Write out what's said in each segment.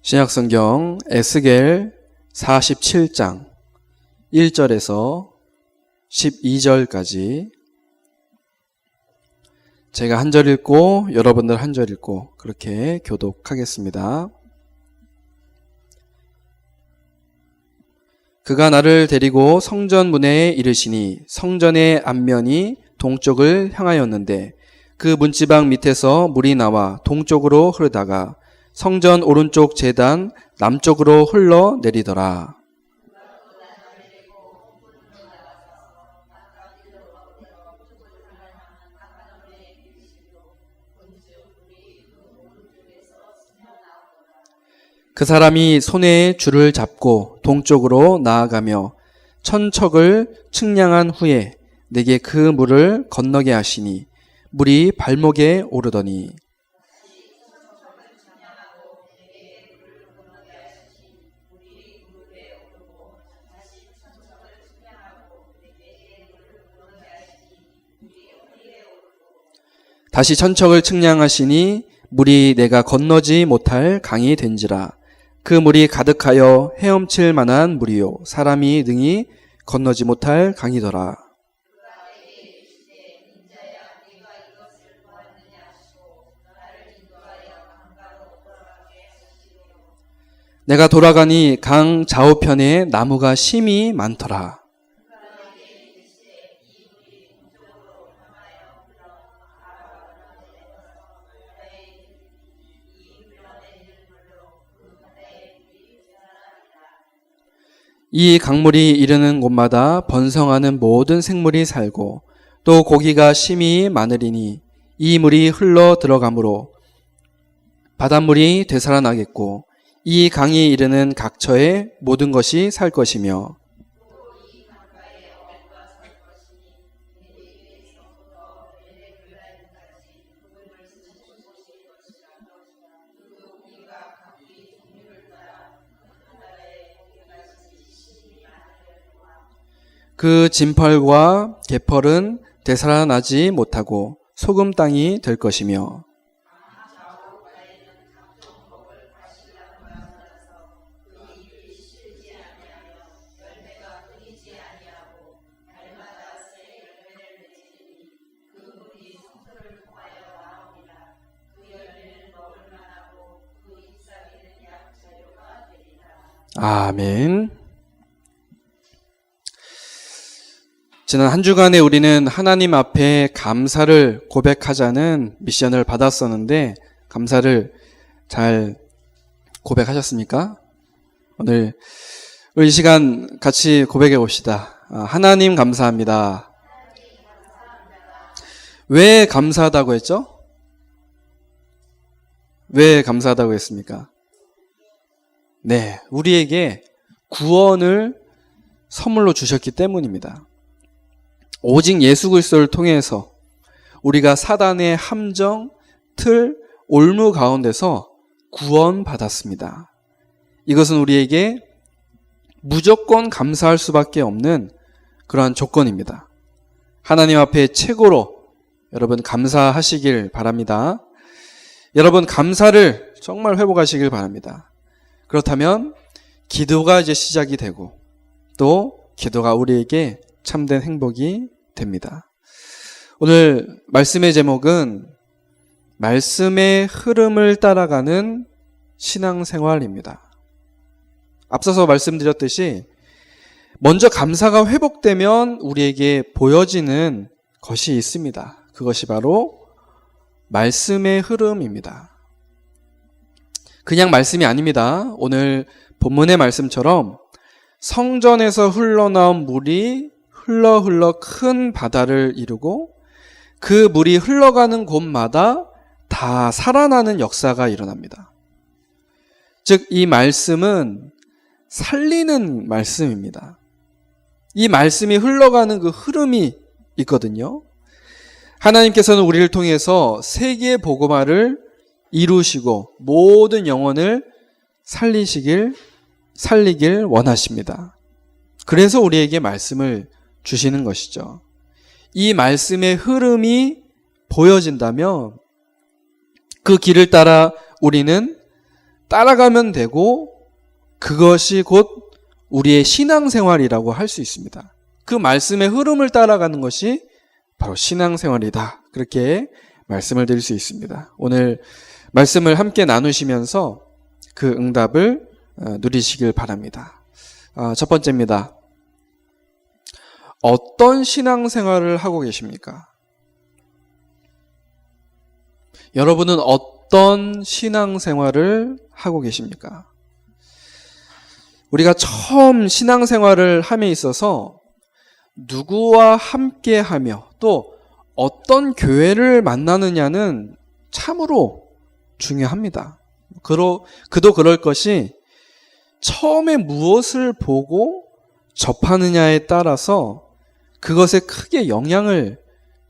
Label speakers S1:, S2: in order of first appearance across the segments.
S1: 신약성경 에스겔 47장 1절에서 12절까지 제가 한 절 읽고 여러분들 한 절 읽고 그렇게 교독하겠습니다. 그가 나를 데리고 성전 문에 이르시니 성전의 앞면이 동쪽을 향하였는데 그 문지방 밑에서 물이 나와 동쪽으로 흐르다가 성전 오른쪽 제단 남쪽으로 흘러 내리더라. 그 사람이 손에 줄을 잡고 동쪽으로 나아가며 천척을 측량한 후에 내게 그 물을 건너게 하시니 물이 발목에 오르더니 다시 천척을 측량하시니 물이 내가 건너지 못할 강이 된지라. 그 물이 가득하여 헤엄칠 만한 물이요 사람이 능히 건너지 못할 강이더라. 내가 돌아가니 강 좌우편에 나무가 심이 많더라. 이 강물이 이르는 곳마다 번성하는 모든 생물이 살고 또 고기가 심히 많으리니 이 물이 흘러 들어가므로 바닷물이 되살아나겠고 이 강이 이르는 각처에 모든 것이 살 것이며 그 진펄과 개펄은 되살아나지 못하고 소금 땅이 될 것이며 아멘. 지난 한 주간에 우리는 하나님 앞에 감사를 고백하자는 미션을 받았었는데 감사를 잘 고백하셨습니까? 오늘 이 시간 같이 고백해 봅시다. 하나님 감사합니다. 왜 감사하다고 했죠? 왜 감사하다고 했습니까? 네, 우리에게 구원을 선물로 주셨기 때문입니다. 오직 예수 그리스도를 통해서 우리가 사단의 함정, 틀, 올무 가운데서 구원받았습니다. 이것은 우리에게 무조건 감사할 수밖에 없는 그러한 조건입니다. 하나님 앞에 최고로 여러분 감사하시길 바랍니다. 여러분 감사를 정말 회복하시길 바랍니다. 그렇다면 기도가 이제 시작이 되고 또 기도가 우리에게 참된 행복이 됩니다. 오늘 말씀의 제목은 말씀의 흐름을 따라가는 신앙생활입니다. 앞서서 말씀드렸듯이 먼저 감사가 회복되면 우리에게 보여지는 것이 있습니다. 그것이 바로 말씀의 흐름입니다. 그냥 말씀이 아닙니다. 오늘 본문의 말씀처럼 성전에서 흘러나온 물이 흘러 큰 바다를 이루고 그 물이 흘러가는 곳마다 다 살아나는 역사가 일어납니다. 즉, 이 말씀은 살리는 말씀입니다. 이 말씀이 흘러가는 그 흐름이 있거든요. 하나님께서는 우리를 통해서 세계 복음화를 이루시고 모든 영혼을 살리길 원하십니다. 그래서 우리에게 말씀을 주시는 것이죠. 이 말씀의 흐름이 보여진다면 그 길을 따라 우리는 따라가면 되고 그것이 곧 우리의 신앙생활이라고 할 수 있습니다. 그 말씀의 흐름을 따라가는 것이 바로 신앙생활이다. 그렇게 말씀을 드릴 수 있습니다. 오늘 말씀을 함께 나누시면서 그 응답을 누리시길 바랍니다. 첫 번째입니다. 어떤 신앙생활을 하고 계십니까? 여러분은 어떤 신앙생활을 하고 계십니까? 우리가 처음 신앙생활을 함에 있어서 누구와 함께하며 또 어떤 교회를 만나느냐는 참으로 중요합니다. 그도 그럴 것이 처음에 무엇을 보고 접하느냐에 따라서 그것에 크게 영향을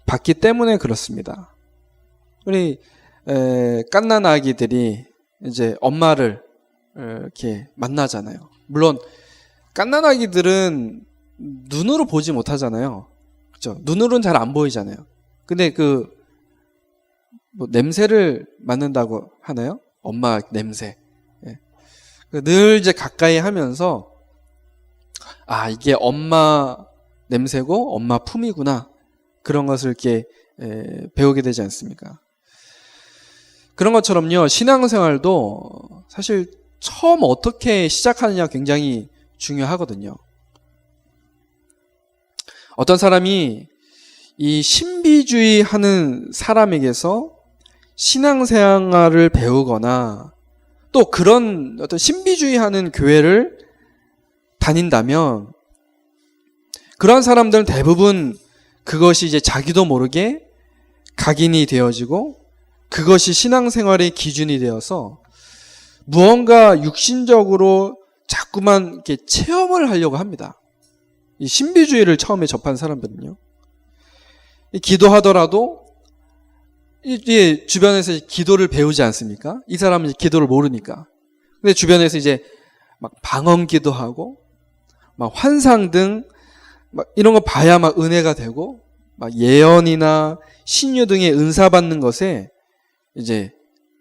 S1: 받기 때문에 그렇습니다. 우리 갓난 아기들이 이제 엄마를 이렇게 만나잖아요. 물론 갓난 아기들은 눈으로 보지 못하잖아요. 그렇죠? 눈으로는 잘 안 보이잖아요. 근데 뭐 냄새를 맡는다고 하나요? 엄마 냄새. 예. 늘 이제 가까이 하면서 이게 엄마 냄새고 엄마 품이구나. 그런 것을 이렇게 배우게 되지 않습니까? 그런 것처럼요. 신앙생활도 사실 처음 어떻게 시작하느냐 굉장히 중요하거든요. 어떤 사람이 이 신비주의 하는 사람에게서 신앙생활을 배우거나 또 그런 어떤 신비주의 하는 교회를 다닌다면 그런 사람들은 대부분 그것이 이제 자기도 모르게 각인이 되어지고 그것이 신앙생활의 기준이 되어서 무언가 육신적으로 자꾸만 이렇게 체험을 하려고 합니다. 이 신비주의를 처음에 접한 사람들은요. 기도하더라도 이제 주변에서 기도를 배우지 않습니까? 이 사람은 기도를 모르니까. 근데 주변에서 이제 막 방언 기도하고 막 환상 등 막 이런 거 봐야 막 은혜가 되고 막 예언이나 신유 등의 은사 받는 것에 이제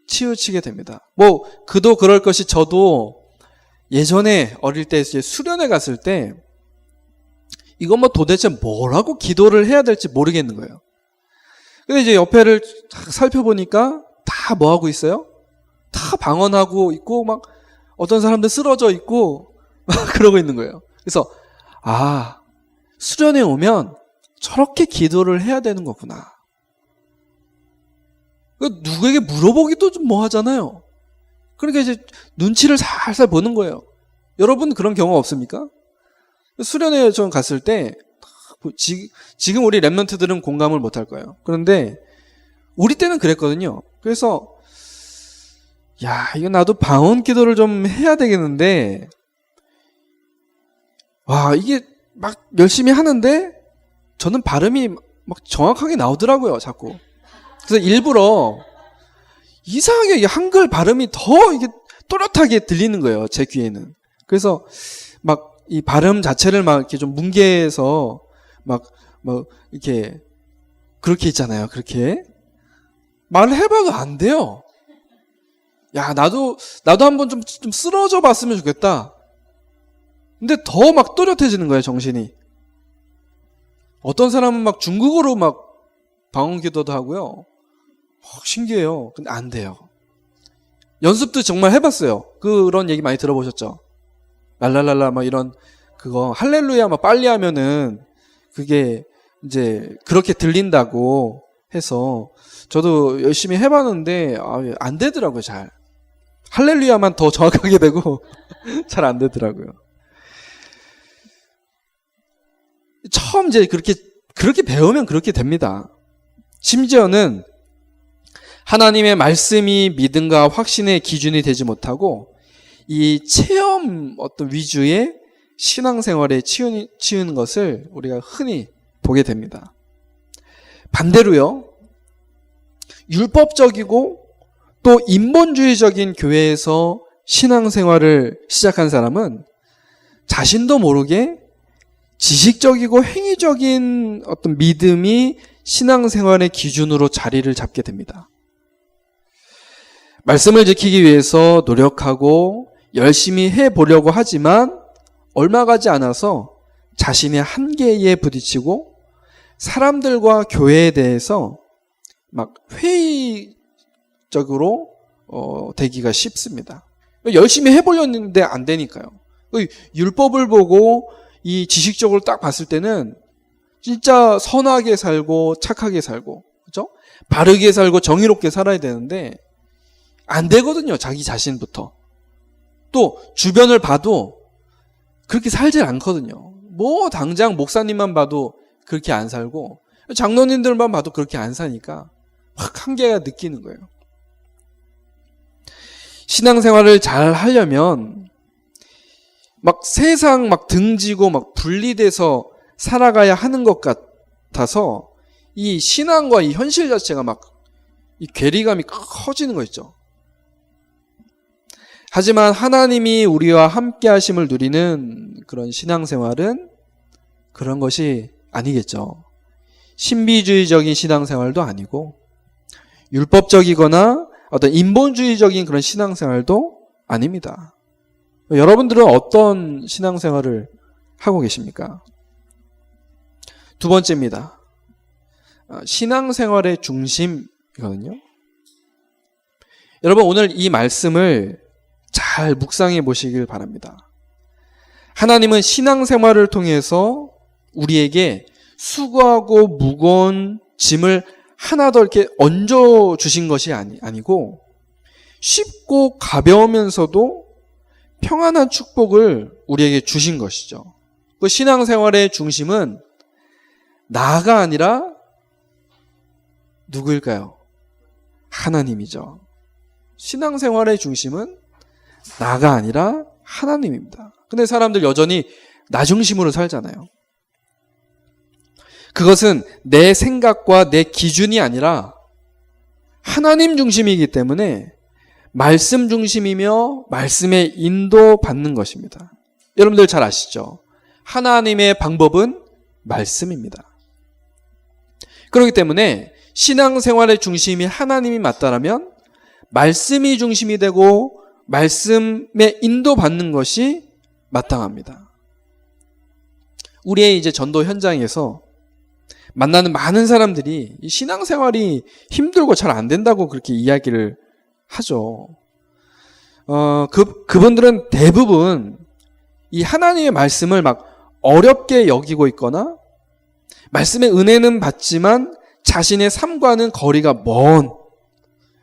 S1: 치우치게 됩니다. 뭐 그도 그럴 것이 저도 예전에 어릴 때 이제 수련회 갔을 때 이건 뭐 도대체 뭐라고 기도를 해야 될지 모르겠는 거예요. 근데 이제 옆에를 살펴보니까 다 뭐 하고 있어요? 다 방언하고 있고 막 어떤 사람들 쓰러져 있고 막 그러고 있는 거예요. 그래서 수련회 오면 저렇게 기도를 해야 되는 거구나. 누구에게 물어보기도 좀 뭐 하잖아요. 그러니까 이제 눈치를 살살 보는 거예요. 여러분 그런 경험 없습니까? 수련회 좀 갔을 때 지금 우리 랩런트들은 공감을 못할 거예요. 그런데 우리 때는 그랬거든요. 그래서 이거 나도 방언 기도를 좀 해야 되겠는데 이게 막 열심히 하는데 저는 발음이 막 정확하게 나오더라고요. 자꾸. 그래서 일부러 이상하게 한글 발음이 더 이게 또렷하게 들리는 거예요. 제 귀에는. 그래서 막 이 발음 자체를 막 이렇게 좀 뭉개서 막 이렇게 그렇게 있잖아요. 그렇게 말을 해봐도 안 돼요. 나도 한번 좀 쓰러져 봤으면 좋겠다. 근데 더 막 또렷해지는 거예요. 정신이. 어떤 사람은 막 중국어로 막 방언 기도도 하고요. 신기해요. 근데 안 돼요. 연습도 정말 해봤어요. 그런 얘기 많이 들어보셨죠? 랄랄랄라 막 이런 그거 할렐루야 막 빨리 하면은 그게 이제 그렇게 들린다고 해서 저도 열심히 해봤는데 안 되더라고요. 잘 할렐루야만 더 정확하게 되고 잘 안 되더라고요. 처음 이제 그렇게 배우면 그렇게 됩니다. 심지어는 하나님의 말씀이 믿음과 확신의 기준이 되지 못하고 이 체험 어떤 위주의 신앙생활에 치우는 것을 우리가 흔히 보게 됩니다. 반대로요, 율법적이고 또 인본주의적인 교회에서 신앙생활을 시작한 사람은 자신도 모르게 지식적이고 행위적인 어떤 믿음이 신앙생활의 기준으로 자리를 잡게 됩니다. 말씀을 지키기 위해서 노력하고 열심히 해보려고 하지만 얼마 가지 않아서 자신의 한계에 부딪히고 사람들과 교회에 대해서 막 회의적으로 되기가 쉽습니다. 열심히 해보려는데 안 되니까요. 율법을 보고 이 지식적으로 딱 봤을 때는 진짜 선하게 살고 착하게 살고, 그죠? 바르게 살고 정의롭게 살아야 되는데 안 되거든요. 자기 자신부터. 또 주변을 봐도 그렇게 살질 않거든요. 뭐 당장 목사님만 봐도 그렇게 안 살고 장로님들만 봐도 그렇게 안 사니까 확 한계가 느끼는 거예요. 신앙생활을 잘 하려면 막 세상 막 등지고 막 분리돼서 살아가야 하는 것 같아서 이 신앙과 이 현실 자체가 막 이 괴리감이 커지는 거 있죠. 하지만 하나님이 우리와 함께 하심을 누리는 그런 신앙생활은 그런 것이 아니겠죠. 신비주의적인 신앙생활도 아니고 율법적이거나 어떤 인본주의적인 그런 신앙생활도 아닙니다. 여러분들은 어떤 신앙생활을 하고 계십니까? 두 번째입니다. 신앙생활의 중심이거든요. 여러분 오늘 이 말씀을 잘 묵상해 보시길 바랍니다. 하나님은 신앙생활을 통해서 우리에게 수고하고 무거운 짐을 하나 더 이렇게 얹어 주신 것이 아니고 쉽고 가벼우면서도 평안한 축복을 우리에게 주신 것이죠. 그 신앙생활의 중심은 나가 아니라 누구일까요? 하나님이죠. 신앙생활의 중심은 나가 아니라 하나님입니다. 근데 사람들 여전히 나 중심으로 살잖아요. 그것은 내 생각과 내 기준이 아니라 하나님 중심이기 때문에 말씀 중심이며 말씀에 인도받는 것입니다. 여러분들 잘 아시죠? 하나님의 방법은 말씀입니다. 그렇기 때문에 신앙생활의 중심이 하나님이 맞다라면 말씀이 중심이 되고 말씀에 인도받는 것이 마땅합니다. 우리의 이제 전도 현장에서 만나는 많은 사람들이 이 신앙생활이 힘들고 잘 안 된다고 그렇게 이야기를 하죠. 그분들은 대부분 이 하나님의 말씀을 막 어렵게 여기고 있거나 말씀의 은혜는 받지만 자신의 삶과는 거리가 먼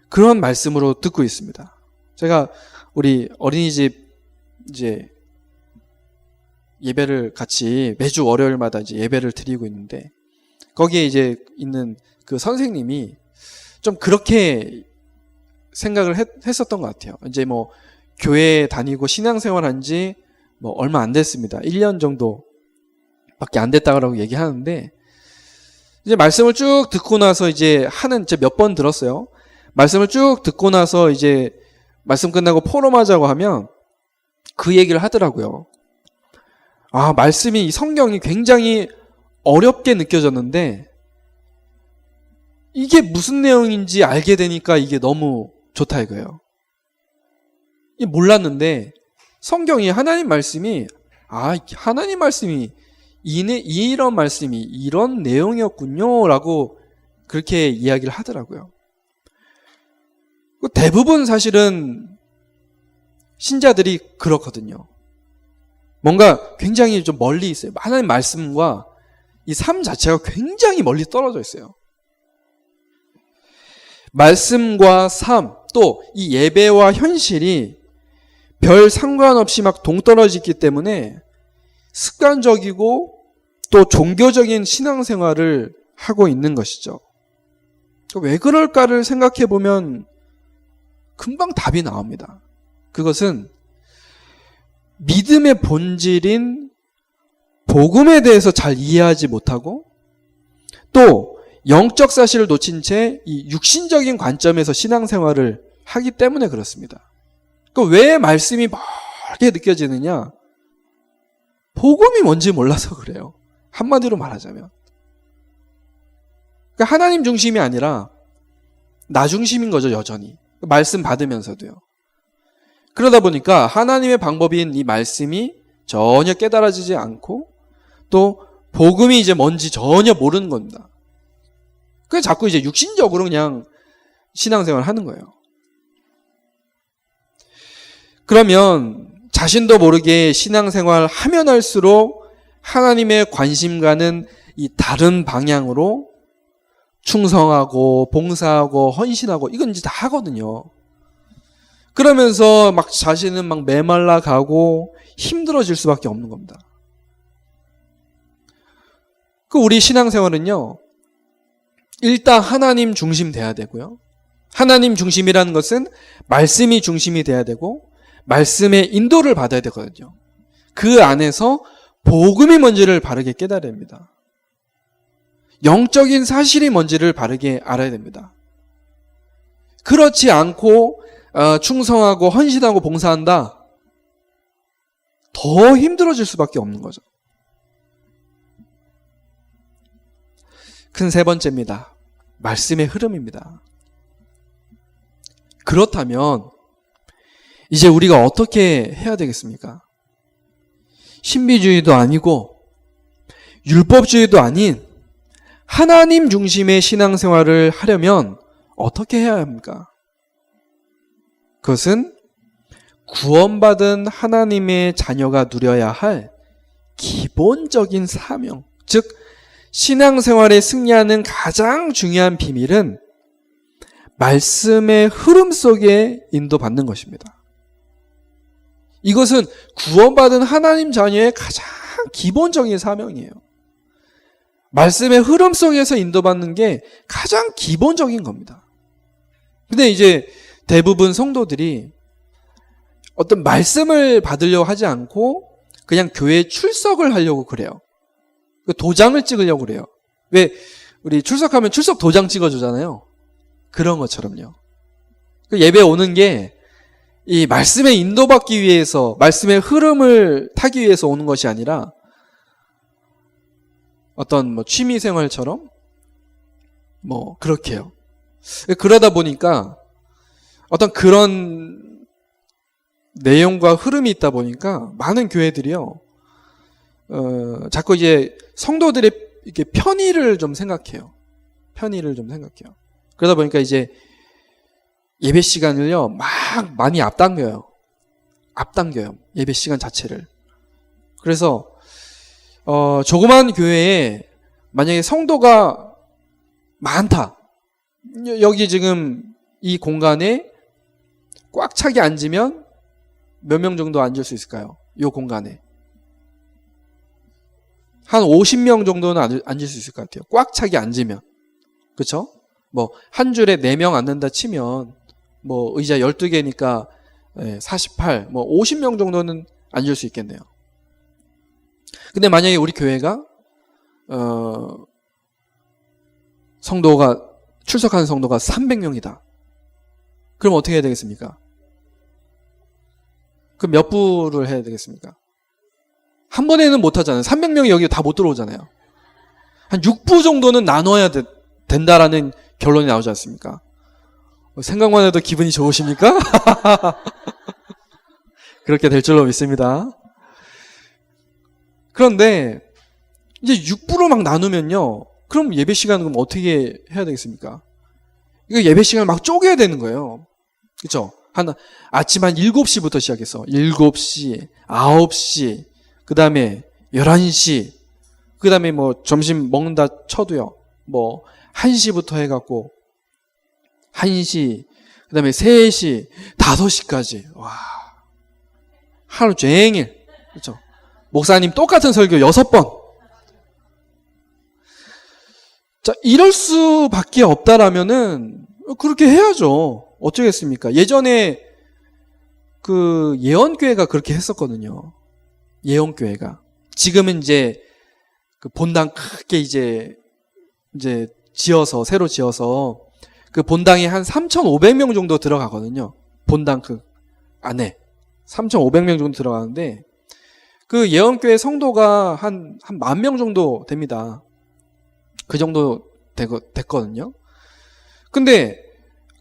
S1: 그런 말씀으로 듣고 있습니다. 제가 우리 어린이집 이제 예배를 같이 매주 월요일마다 이제 예배를 드리고 있는데 거기에 이제 있는 그 선생님이 좀 그렇게 생각을 했었던 것 같아요. 이제 뭐 교회 다니고 신앙생활 한 지 뭐 얼마 안 됐습니다. 1년 정도밖에 안 됐다고 얘기하는데 이제 말씀을 쭉 듣고 나서 이제 몇 번 들었어요. 말씀을 쭉 듣고 나서 이제 말씀 끝나고 포럼하자고 하면 그 얘기를 하더라고요. 아, 말씀이 이 성경이 굉장히 어렵게 느껴졌는데 이게 무슨 내용인지 알게 되니까 이게 너무 좋다 이거예요. 몰랐는데 성경이 하나님 말씀이 하나님 말씀이 이런 말씀이 이런 내용이었군요 라고 그렇게 이야기를 하더라고요. 대부분 사실은 신자들이 그렇거든요. 뭔가 굉장히 좀 멀리 있어요. 하나님 말씀과 이 삶 자체가 굉장히 멀리 떨어져 있어요. 말씀과 삶, 또 이 예배와 현실이 별 상관없이 막 동떨어지기 때문에 습관적이고 또 종교적인 신앙생활을 하고 있는 것이죠. 왜 그럴까를 생각해 보면 금방 답이 나옵니다. 그것은 믿음의 본질인 복음에 대해서 잘 이해하지 못하고 또 영적 사실을 놓친 채 이 육신적인 관점에서 신앙생활을 하기 때문에 그렇습니다. 왜 말씀이 멀게 느껴지느냐? 복음이 뭔지 몰라서 그래요. 한마디로 말하자면. 하나님 중심이 아니라 나 중심인 거죠, 여전히. 말씀 받으면서도요. 그러다 보니까 하나님의 방법인 이 말씀이 전혀 깨달아지지 않고 또 복음이 이제 뭔지 전혀 모르는 겁니다. 그래서 자꾸 이제 육신적으로 그냥 신앙생활을 하는 거예요. 그러면 자신도 모르게 신앙생활 하면 할수록 하나님의 관심과는 이 다른 방향으로 충성하고 봉사하고 헌신하고 이건 이제 다 하거든요. 그러면서 막 자신은 막 메말라 가고 힘들어질 수밖에 없는 겁니다. 그 우리 신앙생활은요, 일단 하나님 중심 돼야 되고요. 하나님 중심이라는 것은 말씀이 중심이 돼야 되고 말씀의 인도를 받아야 되거든요. 그 안에서 복음이 뭔지를 바르게 깨달아야 됩니다. 영적인 사실이 뭔지를 바르게 알아야 됩니다. 그렇지 않고 충성하고 헌신하고 봉사한다? 더 힘들어질 수밖에 없는 거죠. 큰 세 번째입니다. 말씀의 흐름입니다. 그렇다면 이제 우리가 어떻게 해야 되겠습니까? 신비주의도 아니고 율법주의도 아닌 하나님 중심의 신앙생활을 하려면 어떻게 해야 합니까? 그것은 구원받은 하나님의 자녀가 누려야 할 기본적인 사명, 즉 신앙생활에 승리하는 가장 중요한 비밀은 말씀의 흐름 속에 인도받는 것입니다. 이것은 구원받은 하나님 자녀의 가장 기본적인 사명이에요. 말씀의 흐름 속에서 인도받는 게 가장 기본적인 겁니다. 근데 이제 대부분 성도들이 어떤 말씀을 받으려고 하지 않고 그냥 교회 출석을 하려고 그래요. 도장을 찍으려고 그래요. 왜 우리 출석하면 출석 도장 찍어주잖아요. 그런 것처럼요. 예배 오는 게 이 말씀에 인도받기 위해서, 말씀의 흐름을 타기 위해서 오는 것이 아니라 어떤 취미생활처럼 그렇게 해요. 그러다 보니까 어떤 그런 내용과 흐름이 있다 보니까 많은 교회들이요, 자꾸 이제 성도들의 이렇게 편의를 좀 생각해요. 편의를 좀 생각해요. 그러다 보니까 이제 예배 시간을요, 막 많이 앞당겨요. 예배 시간 자체를. 그래서, 조그만 교회에 만약에 성도가 많다. 여기 지금 이 공간에 꽉 차게 앉으면 몇 명 정도 앉을 수 있을까요? 이 공간에. 한 50명 정도는 앉을 수 있을 것 같아요. 꽉 차게 앉으면. 그쵸? 한 줄에 4명 앉는다 치면, 의자 12개니까 48, 50명 정도는 앉을 수 있겠네요. 근데 만약에 우리 교회가, 출석하는 성도가 300명이다. 그럼 어떻게 해야 되겠습니까? 그럼 몇 부를 해야 되겠습니까? 한 번에는 못 하잖아요. 300명이 여기 다 못 들어오잖아요. 한 6부 정도는 나눠야 된다라는 결론이 나오지 않습니까? 생각만 해도 기분이 좋으십니까? 그렇게 될 줄로 믿습니다. 그런데 이제 6부로 막 나누면요, 그럼 예배 시간은 그럼 어떻게 해야 되겠습니까? 이거 예배 시간을 막 쪼개야 되는 거예요. 그렇죠? 아침 한 7시부터 시작해서 7시, 9시, 그 다음에 11시, 그 다음에 점심 먹는다 쳐도요, 1시부터 해갖고 1시, 그 다음에 3시, 5시까지. 와. 하루 종일. 그렇죠? 목사님 똑같은 설교 6번. 자, 이럴 수밖에 없다라면은 그렇게 해야죠. 어쩌겠습니까? 예전에 그 예언교회가 그렇게 했었거든요. 예언교회가. 지금은 이제 그 본당 크게 이제 새로 지어서 그 본당에 한 3,500명 정도 들어가거든요. 본당 그 안에 3,500명 정도 들어가는데 그 예언교회 성도가 한 10,000명 정도 됩니다. 그 정도 됐거든요. 근데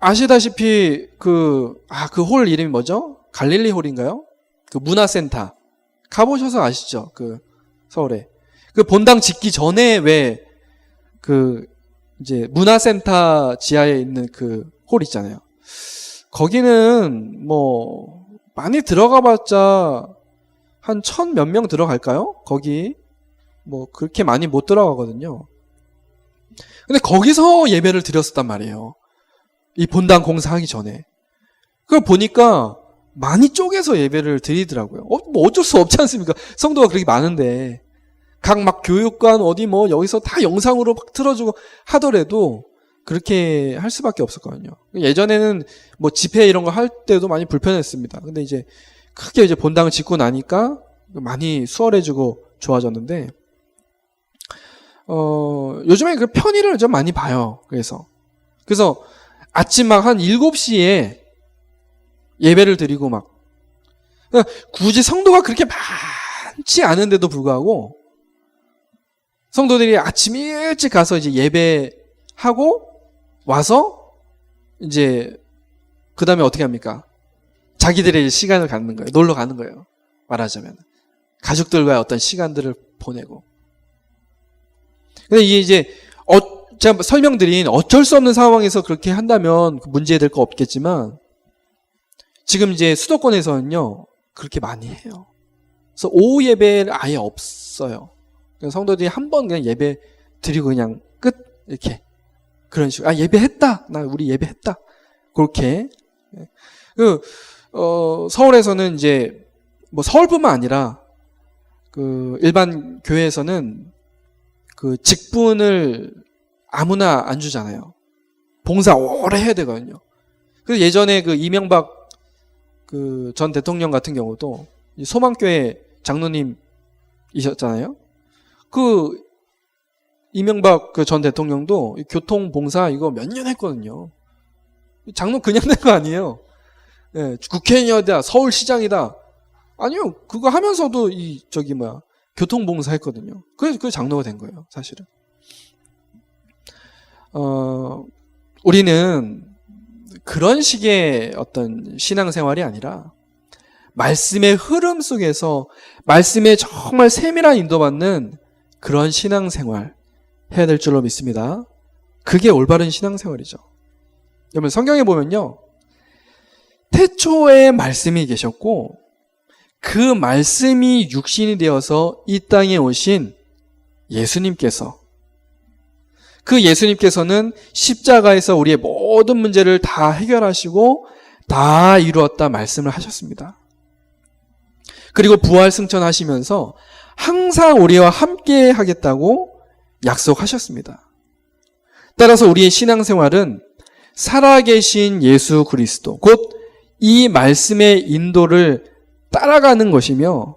S1: 아시다시피 그 홀 이름이 뭐죠? 갈릴리 홀인가요? 그 문화센터. 가보셔서 아시죠? 그 서울에. 그 본당 짓기 전에 왜 그 이제 문화센터 지하에 있는 그 홀 있잖아요. 거기는 뭐 많이 들어가봤자 한 1,000 몇 명 들어갈까요? 거기 뭐 그렇게 많이 못 들어가거든요. 근데 거기서 예배를 드렸었단 말이에요. 이 본당 공사하기 전에. 그걸 보니까 많이 쪼개서 예배를 드리더라고요. 뭐 어쩔 수 없지 않습니까? 성도가 그렇게 많은데. 각 막 교육관 어디 뭐 여기서 다 영상으로 막 틀어주고 하더라도 그렇게 할 수밖에 없었거든요. 예전에는 뭐 집회 이런 거 할 때도 많이 불편했습니다. 근데 이제 크게 이제 본당을 짓고 나니까 많이 수월해지고 좋아졌는데, 요즘에 그 편의를 좀 많이 봐요. 그래서 아침 막 한 7시에 예배를 드리고 막, 그러니까 굳이 성도가 그렇게 많지 않은데도 불구하고 성도들이 아침 일찍 가서 이제 예배하고 와서 이제 그 다음에 어떻게 합니까? 자기들의 시간을 갖는 거예요. 놀러 가는 거예요. 말하자면 가족들과의 어떤 시간들을 보내고. 근데 이게 이제 제가 설명드린 어쩔 수 없는 상황에서 그렇게 한다면 문제될 거 없겠지만, 지금 이제 수도권에서는요 그렇게 많이 해요. 그래서 오후 예배를 아예 없어요. 성도들이 한 번 그냥 예배 드리고 그냥 끝, 이렇게 그런 식으로. 예배했다, 나 우리 예배했다, 그렇게. 서울에서는 이제 뭐 서울뿐만 아니라 그 일반 교회에서는 그 직분을 아무나 안 주잖아요. 봉사 오래 해야 되거든요. 그래서 예전에 그 이명박 그 전 대통령 같은 경우도 소망교회 장로님이셨잖아요. 그 이명박 그 전 대통령도 교통봉사 이거 몇 년 했거든요. 장로 그냥 된 거 아니에요. 예, 국회의원이다, 서울시장이다. 아니요, 그거 하면서도 교통봉사 했거든요. 그래서 그 장로가 된 거예요, 사실은. 우리는 그런 식의 어떤 신앙생활이 아니라 말씀의 흐름 속에서 말씀에 정말 세밀한 인도받는 그런 신앙생활 해야 될 줄로 믿습니다. 그게 올바른 신앙생활이죠. 여러분 성경에 보면요, 태초에 말씀이 계셨고 그 말씀이 육신이 되어서 이 땅에 오신 예수님께서, 그 예수님께서는 십자가에서 우리의 모든 문제를 다 해결하시고 다 이루었다 말씀을 하셨습니다. 그리고 부활 승천하시면서 항상 우리와 함께 하겠다고 약속하셨습니다. 따라서 우리의 신앙생활은 살아계신 예수 그리스도, 곧 이 말씀의 인도를 따라가는 것이며,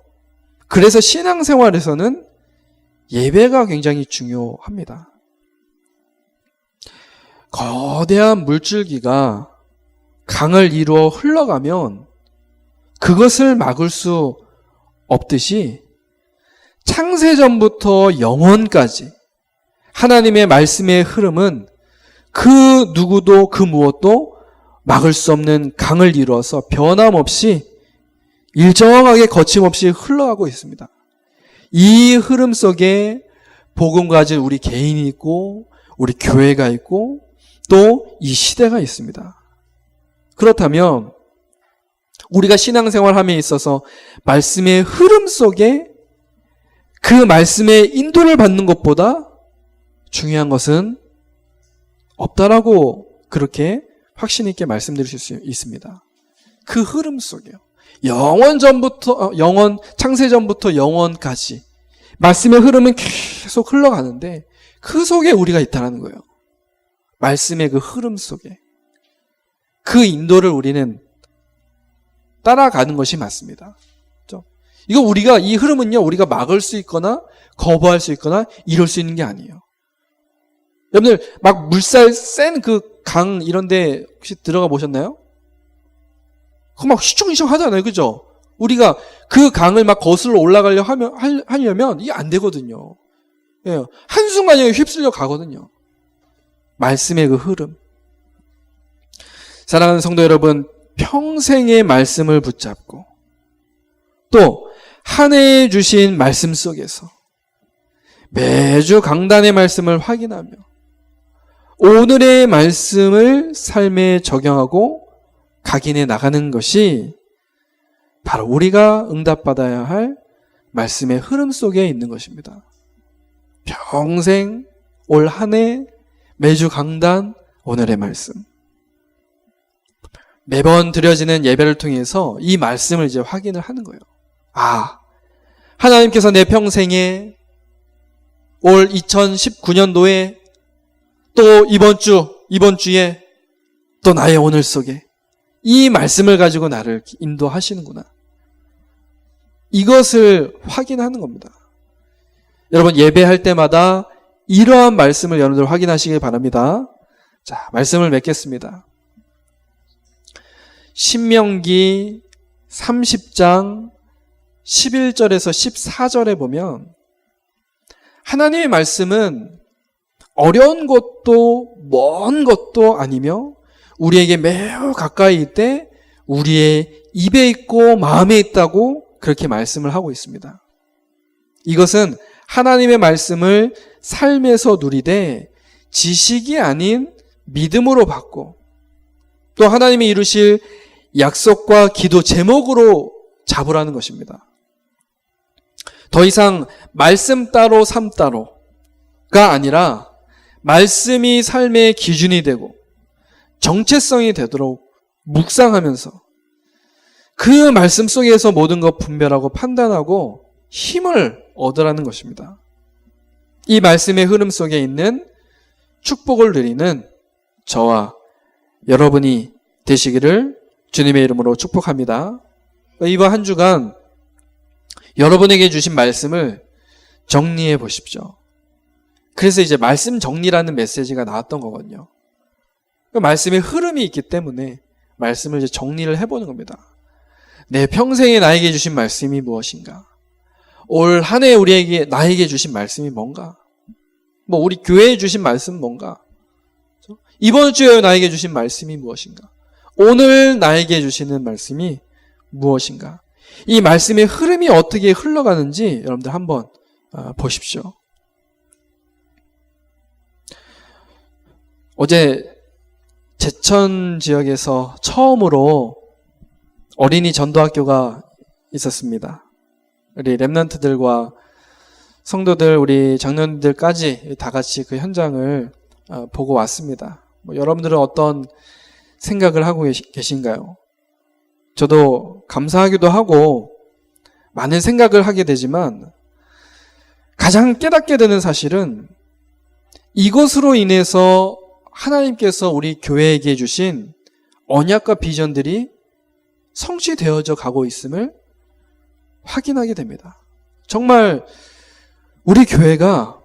S1: 그래서 신앙생활에서는 예배가 굉장히 중요합니다. 거대한 물줄기가 강을 이루어 흘러가면 그것을 막을 수 없듯이 창세전부터 영원까지 하나님의 말씀의 흐름은 그 누구도 그 무엇도 막을 수 없는 강을 이루어서 변함없이 일정하게 거침없이 흘러가고 있습니다. 이 흐름 속에 복음 가진 우리 개인이 있고 우리 교회가 있고 또 이 시대가 있습니다. 그렇다면 우리가 신앙생활함에 있어서 말씀의 흐름 속에 그 말씀의 인도를 받는 것보다 중요한 것은 없다라고 그렇게 확신 있게 말씀드릴 수 있습니다. 그 흐름 속에요. 창세전부터 영원까지 말씀의 흐름은 계속 흘러가는데 그 속에 우리가 있다는 거예요. 말씀의 그 흐름 속에. 그 인도를 우리는 따라가는 것이 맞습니다. 그렇죠? 이 흐름은요, 우리가 막을 수 있거나 거부할 수 있거나 이럴 수 있는 게 아니에요. 여러분들, 막 물살 센 그 강 이런데 혹시 들어가 보셨나요? 그거 막 휘청휘청 하잖아요. 그죠? 우리가 그 강을 막 거슬러 하려면 이게 안 되거든요. 예, 한순간에 휩쓸려 가거든요. 말씀의 그 흐름. 사랑하는 성도 여러분, 평생의 말씀을 붙잡고 또 한 해에 주신 말씀 속에서 매주 강단의 말씀을 확인하며 오늘의 말씀을 삶에 적용하고 각인해 나가는 것이 바로 우리가 응답받아야 할 말씀의 흐름 속에 있는 것입니다. 평생 올 한 해 매주 강단 오늘의 말씀, 매번 드려지는 예배를 통해서 이 말씀을 이제 확인을 하는 거예요. 하나님께서 내 평생에 올 2019년도에 또 이번 주에 또 나의 오늘 속에 이 말씀을 가지고 나를 인도하시는구나. 이것을 확인하는 겁니다. 여러분, 예배할 때마다 이러한 말씀을 여러분들 확인하시길 바랍니다. 자, 말씀을 맺겠습니다. 신명기 30장 11절에서 14절에 보면 하나님의 말씀은 어려운 것도 먼 것도 아니며 우리에게 매우 가까이 있되 우리의 입에 있고 마음에 있다고 그렇게 말씀을 하고 있습니다. 이것은 하나님의 말씀을 삶에서 누리되 지식이 아닌 믿음으로 받고 또 하나님이 이루실 약속과 기도 제목으로 잡으라는 것입니다. 더 이상 말씀 따로 삶 따로가 아니라 말씀이 삶의 기준이 되고 정체성이 되도록 묵상하면서 그 말씀 속에서 모든 것 분별하고 판단하고 힘을 얻으라는 것입니다. 이 말씀의 흐름 속에 있는 축복을 누리는 저와 여러분이 되시기를 주님의 이름으로 축복합니다. 이번 한 주간 여러분에게 주신 말씀을 정리해 보십시오. 그래서 이제 말씀 정리라는 메시지가 나왔던 거거든요. 그 말씀의 흐름이 있기 때문에 말씀을 이제 정리를 해보는 겁니다. 내 평생에 나에게 주신 말씀이 무엇인가? 올 한 해 나에게 주신 말씀이 뭔가? 우리 교회에 주신 말씀은 뭔가? 이번 주에 나에게 주신 말씀이 무엇인가? 오늘 나에게 주시는 말씀이 무엇인가? 이 말씀의 흐름이 어떻게 흘러가는지 여러분들 한번 보십시오. 어제 제천 지역에서 처음으로 어린이 전도학교가 있었습니다. 우리 렘넌트들과 성도들, 우리 장로님들까지 다 같이 그 현장을 보고 왔습니다. 여러분들은 어떤 생각을 하고 계신가요? 저도 감사하기도 하고 많은 생각을 하게 되지만 가장 깨닫게 되는 사실은 이것으로 인해서 하나님께서 우리 교회에게 주신 언약과 비전들이 성취되어져 가고 있음을 확인하게 됩니다. 정말 우리 교회가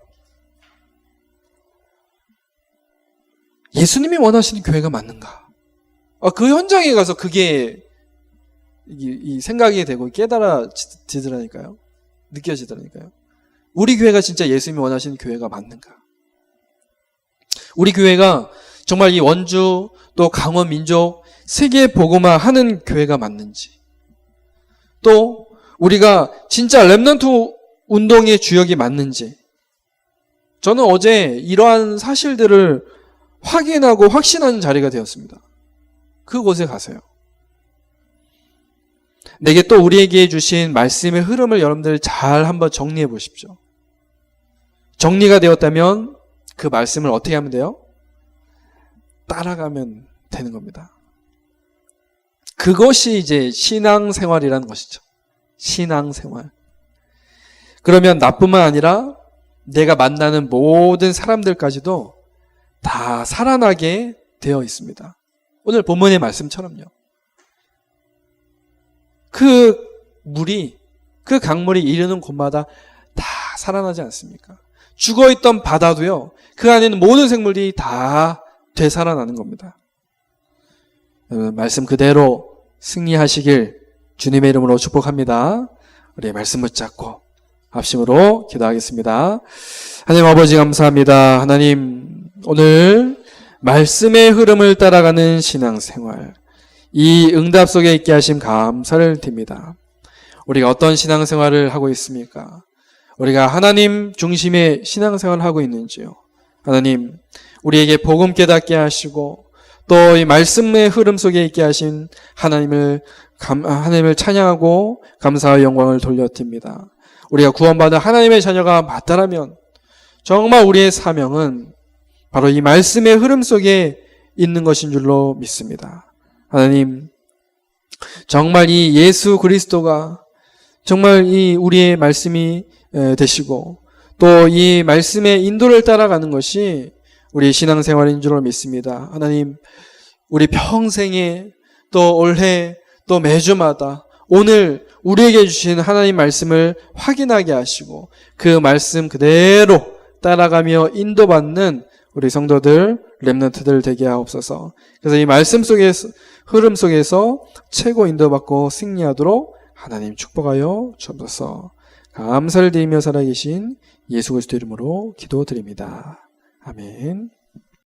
S1: 예수님이 원하시는 교회가 맞는가? 그 현장에 가서 그게 이 생각이 되고 깨달아지더라니까요. 느껴지더라니까요. 우리 교회가 진짜 예수님이 원하시는 교회가 맞는가? 우리 교회가 정말 이 원주 또 강원 민족 세계 복음화 하는 교회가 맞는지, 또 우리가 진짜 렘넌트 운동의 주역이 맞는지, 저는 어제 이러한 사실들을 확인하고 확신하는 자리가 되었습니다. 그곳에 가세요. 내게 또 우리에게 주신 말씀의 흐름을 여러분들 잘 한번 정리해 보십시오. 정리가 되었다면 그 말씀을 어떻게 하면 돼요? 따라가면 되는 겁니다. 그것이 이제 신앙생활이라는 것이죠. 신앙생활. 그러면 나뿐만 아니라 내가 만나는 모든 사람들까지도 다 살아나게 되어 있습니다. 오늘 본문의 말씀처럼요. 그 강물이 이르는 곳마다 다 살아나지 않습니까? 죽어있던 바다도요, 그 안에 있는 모든 생물들이 다 되살아나는 겁니다. 말씀 그대로 승리하시길 주님의 이름으로 축복합니다. 우리 말씀 붙잡고 합심으로 기도하겠습니다. 하나님 아버지 감사합니다. 하나님, 오늘 말씀의 흐름을 따라가는 신앙생활, 이 응답 속에 있게 하심 감사를 드립니다. 우리가 어떤 신앙생활을 하고 있습니까? 우리가 하나님 중심의 신앙생활을 하고 있는지요? 하나님, 우리에게 복음 깨닫게 하시고 또 이 말씀의 흐름 속에 있게 하신 하나님을 찬양하고 감사와 영광을 돌려드립니다. 우리가 구원받은 하나님의 자녀가 맞다라면 정말 우리의 사명은 바로 이 말씀의 흐름 속에 있는 것인 줄로 믿습니다. 하나님, 정말 이 예수 그리스도가 정말 이 우리의 말씀이 되시고 또 이 말씀의 인도를 따라가는 것이 우리 신앙생활인 줄로 믿습니다. 하나님, 우리 평생에 또 올해 또 매주마다 오늘 우리에게 주신 하나님 말씀을 확인하게 하시고 그 말씀 그대로 따라가며 인도받는 우리 성도들, 렘넌트들 되게 하옵소서. 그래서 이 말씀 속에서, 흐름 속에서 최고 인도받고 승리하도록 하나님 축복하여 주옵소서. 감사를 드리며 살아계신 예수 그리스도 이름으로 기도드립니다. 아멘.